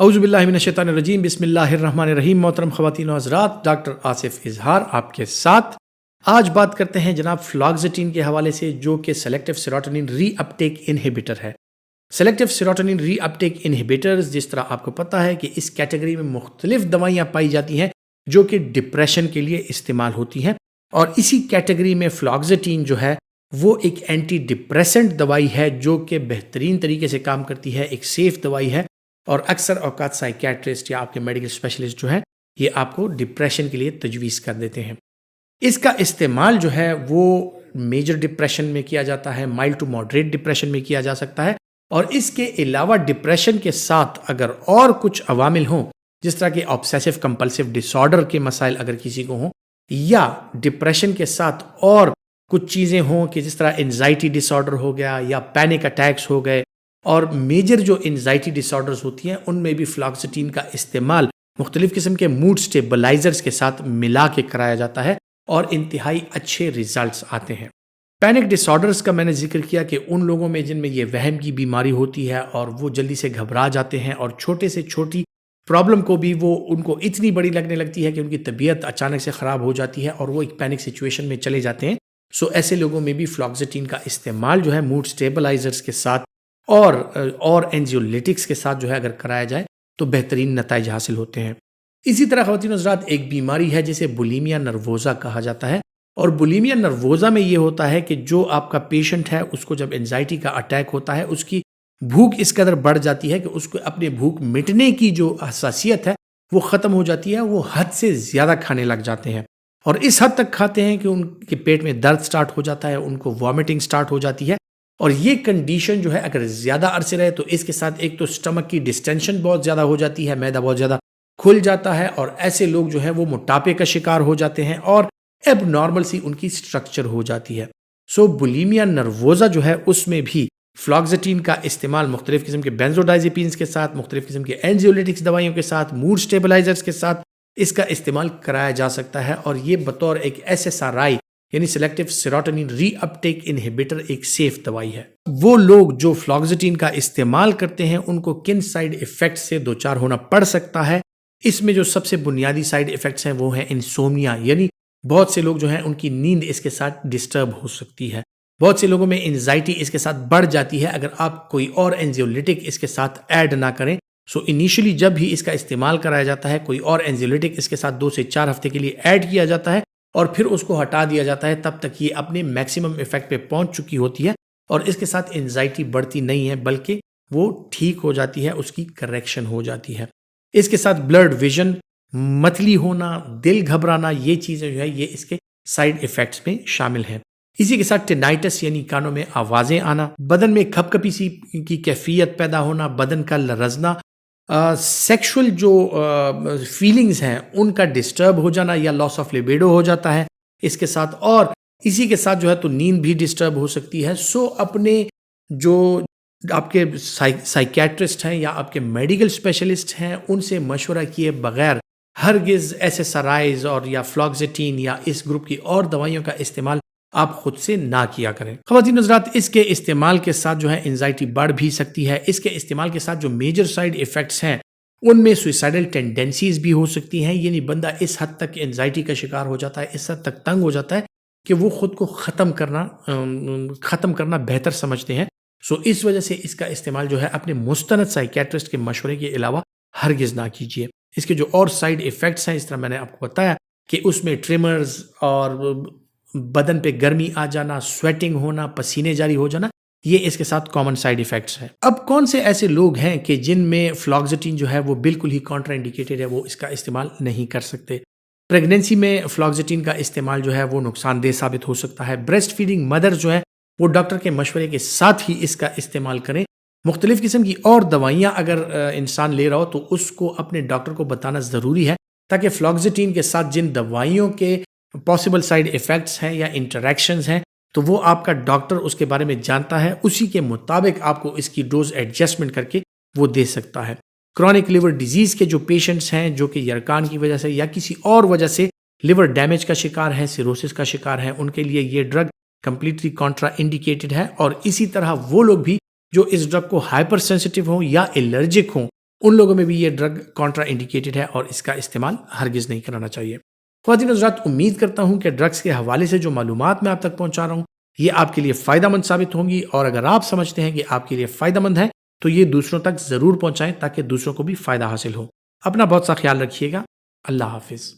اعوذ باللہ من الشیطان الرجیم، بسم اللہ الرحمن الرحیم۔ محترم خواتین و حضرات، ڈاکٹر آصف اظہار آپ کے ساتھ۔ آج بات کرتے ہیں جناب فلاکزیٹین کے حوالے سے، جو کہ سلیکٹیو سیروٹونین ری اپٹیک انہیبیٹر ہے۔ سلیکٹیو سیروٹونین ری اپٹیک انہیبیٹرز، جس طرح آپ کو پتہ ہے کہ اس کیٹیگری میں مختلف دوائیاں پائی جاتی ہیں جو کہ ڈپریشن کے لیے استعمال ہوتی ہیں، اور اسی کیٹیگری میں فلاکزیٹین جو ہے وہ ایک اینٹی ڈپریسنٹ دوائی ہے جو کہ بہترین طریقے سے کام کرتی ہے، ایک سیف دوائی ہے، اور اکثر اوقات سائیکیٹرسٹ یا آپ کے میڈیکل اسپیشلسٹ جو ہیں یہ آپ کو ڈپریشن کے لیے تجویز کر دیتے ہیں۔ اس کا استعمال جو ہے وہ میجر ڈپریشن میں کیا جاتا ہے، مائلڈ ٹو ماڈریٹ ڈپریشن میں کیا جا سکتا ہے، اور اس کے علاوہ ڈپریشن کے ساتھ اگر اور کچھ عوامل ہوں، جس طرح کہ آبسیسو کمپلسیو ڈس آرڈر کے مسائل اگر کسی کو ہوں، یا ڈپریشن کے ساتھ اور کچھ چیزیں ہوں کہ جس طرح انزائٹی ڈس آرڈر ہو گیا یا پینک اٹیکس ہو گئے، اور میجر جو انزائٹی ڈس آرڈرز ہوتی ہیں ان میں بھی فلاکزیٹین کا استعمال مختلف قسم کے موڈ سٹیبلائزرز کے ساتھ ملا کے کرایا جاتا ہے، اور انتہائی اچھے ریزلٹس آتے ہیں۔ پینک ڈس آرڈرز کا میں نے ذکر کیا کہ ان لوگوں میں جن میں یہ وہم کی بیماری ہوتی ہے اور وہ جلدی سے گھبرا جاتے ہیں، اور چھوٹے سے چھوٹی پرابلم کو بھی وہ ان کو اتنی بڑی لگنے لگتی ہے کہ ان کی طبیعت اچانک سے خراب ہو جاتی ہے اور وہ ایک پینک سچویشن میں چلے جاتے ہیں۔ ایسے لوگوں میں بھی فلاکزیٹین کا استعمال جو ہے موڈ سٹیبلائزرز کے ساتھ اور اینزیولیٹکس کے ساتھ جو ہے اگر کرایا جائے تو بہترین نتائج حاصل ہوتے ہیں۔ اسی طرح خواتین و حضرات، ایک بیماری ہے جسے بولیمیا نروزا کہا جاتا ہے، اور بولیمیا نروزا میں یہ ہوتا ہے کہ جو آپ کا پیشنٹ ہے اس کو جب انزائٹی کا اٹیک ہوتا ہے، اس کی بھوک اس قدر بڑھ جاتی ہے کہ اس کو اپنے بھوک مٹنے کی جو حساسیت ہے وہ ختم ہو جاتی ہے، وہ حد سے زیادہ کھانے لگ جاتے ہیں، اور اس حد تک کھاتے ہیں کہ ان کے پیٹ میں درد سٹارٹ ہو جاتا ہے، ان کو وامٹنگ سٹارٹ ہو جاتی ہے، اور یہ کنڈیشن جو ہے اگر زیادہ عرصے رہے تو اس کے ساتھ ایک تو سٹمک کی ڈسٹینشن بہت زیادہ ہو جاتی ہے، معدہ بہت زیادہ کھل جاتا ہے، اور ایسے لوگ جو ہیں وہ موٹاپے کا شکار ہو جاتے ہیں، اور ایب نارمل سی ان کی سٹرکچر ہو جاتی ہے۔ بولیمیا نروزا جو ہے اس میں بھی فلاکزیٹین کا استعمال مختلف قسم کے بینزوڈائزیپینز کے ساتھ، مختلف قسم کے اینزیولیٹکس دوائیوں کے ساتھ، موڈ سٹیبلائزرز کے ساتھ اس کا استعمال کرایا جا سکتا ہے، اور یہ بطور ایک SSRI یعنی سلیکٹیو سیروٹونین ری اپٹیک انہیبیٹر ایک سیف دوائی ہے۔ وہ لوگ جو فلاکزیٹین کا استعمال کرتے ہیں ان کو کن سائیڈ ایفیکٹ سے دوچار ہونا پڑ سکتا ہے؟ اس میں جو سب سے بنیادی سائیڈ ایفیکٹس ہیں وہ ہیں انسومنیا، یعنی بہت سے لوگ جو ہیں ان کی نیند اس کے ساتھ ڈسٹرب ہو سکتی ہے۔ بہت سے لوگوں میں انزائٹی اس کے ساتھ بڑھ جاتی ہے اگر آپ کوئی اور اینزیولیٹک اس کے ساتھ ایڈ نہ کریں۔ انیشلی جب بھی اس کا استعمال کرایا جاتا ہے، کوئی اور اینزیولیٹک اس کے ساتھ 2 سے 4 ہفتے کے لیے ایڈ کیا جاتا ہے، اور پھر اس کو ہٹا دیا جاتا ہے، تب تک یہ اپنے میکسیمم ایفیکٹ پہ پہنچ چکی ہوتی ہے، اور اس کے ساتھ انزائٹی بڑھتی نہیں ہے بلکہ وہ ٹھیک ہو جاتی ہے، اس کی کریکشن ہو جاتی ہے۔ اس کے ساتھ بلڈ ویژن، متلی ہونا، دل گھبرانا، یہ چیزیں جو ہے یہ اس کے سائیڈ ایفیکٹس میں شامل ہیں۔ اسی کے ساتھ ٹینائٹس یعنی کانوں میں آوازیں آنا، بدن میں کھپ کپی سی کی کیفیت پیدا ہونا، بدن کا لرزنا، سیکشول جو فیلنگز ہیں ان کا ڈسٹرب ہو جانا یا لاس آف لیبیڈو ہو جاتا ہے اس کے ساتھ، اور اسی کے ساتھ جو ہے تو نیند بھی ڈسٹرب ہو سکتی ہے۔ اپنے جو آپ کے سائیکیٹرسٹ ہیں یا آپ کے میڈیکل اسپیشلسٹ ہیں ان سے مشورہ کیے بغیر ہرگز SSRIs اور یا فلاکزیٹین یا اس گروپ کی اور دوائیوں کا استعمال آپ خود سے نہ کیا کریں۔ خواتین حضرات، اس کے استعمال کے ساتھ جو ہے انزائٹی بڑھ بھی سکتی ہے۔ اس کے استعمال کے ساتھ جو میجر سائیڈ ایفیکٹس ہیں ان میں سوئسائڈل ٹینڈنسیز بھی ہو سکتی ہیں، یعنی بندہ اس حد تک انزائٹی کا شکار ہو جاتا ہے، اس حد تک تنگ ہو جاتا ہے کہ وہ خود کو ختم کرنا بہتر سمجھتے ہیں۔ اس وجہ سے اس کا استعمال جو ہے اپنے مستند سائیکیٹرسٹ کے مشورے کے علاوہ ہرگز نہ کیجیے۔ اس کے جو اور سائیڈ ایفیکٹس ہیں، اس طرح میں نے آپ کو بتایا کہ اس میں ٹریمرز اور بدن پہ گرمی آ جانا، سویٹنگ ہونا، پسینے جاری ہو جانا، یہ اس کے ساتھ کامن سائیڈ ایفیکٹس ہیں۔ اب کون سے ایسے لوگ ہیں کہ جن میں فلاکزیٹین جو ہے وہ بالکل ہی کانٹرا انڈیکیٹڈ ہے، وہ اس کا استعمال نہیں کر سکتے؟ پریگنینسی میں فلاکزیٹین کا استعمال جو ہے وہ نقصان دہ ثابت ہو سکتا ہے۔ بریسٹ فیڈنگ مدر جو ہے وہ ڈاکٹر کے مشورے کے ساتھ ہی اس کا استعمال کریں۔ مختلف قسم کی اور دوائیاں اگر انسان لے رہا ہو تو اس کو اپنے ڈاکٹر کو بتانا ضروری ہے، تاکہ فلاکزیٹین کے ساتھ جن دوائیوں کے پاسبل سائیڈ ایفیکٹس ہیں یا انٹریکشنز ہیں تو وہ آپ کا ڈاکٹر اس کے بارے میں جانتا ہے، اسی کے مطابق آپ کو اس کی ڈوز ایڈجسٹمنٹ کر کے وہ دے سکتا ہے۔ کرونک لیور ڈیزیز کے جو پیشنٹس ہیں جو کہ یرکان کی وجہ سے یا کسی اور وجہ سے لیور ڈیمیج کا شکار ہیں، سیروسس کا شکار ہیں، ان کے لیے یہ ڈرگ کمپلیٹلی کانٹرا انڈیکیٹڈ ہے، اور اسی طرح وہ لوگ بھی جو اس ڈرگ کو ہائپر سینسٹیو ہوں یا الرجک ہوں ان لوگوں میں بھی یہ ڈرگ کانٹرا انڈیکیٹڈ ہے اور اس کا استعمال ہرگز نہیں کرانا چاہیے۔ خواتین حضرات، امید کرتا ہوں کہ ڈرگس کے حوالے سے جو معلومات میں آپ تک پہنچا رہا ہوں یہ آپ کے لیے فائدہ مند ثابت ہوں گی، اور اگر آپ سمجھتے ہیں کہ آپ کے لیے فائدہ مند ہے تو یہ دوسروں تک ضرور پہنچائیں تاکہ دوسروں کو بھی فائدہ حاصل ہو۔ اپنا بہت سا خیال رکھیے گا۔ اللہ حافظ۔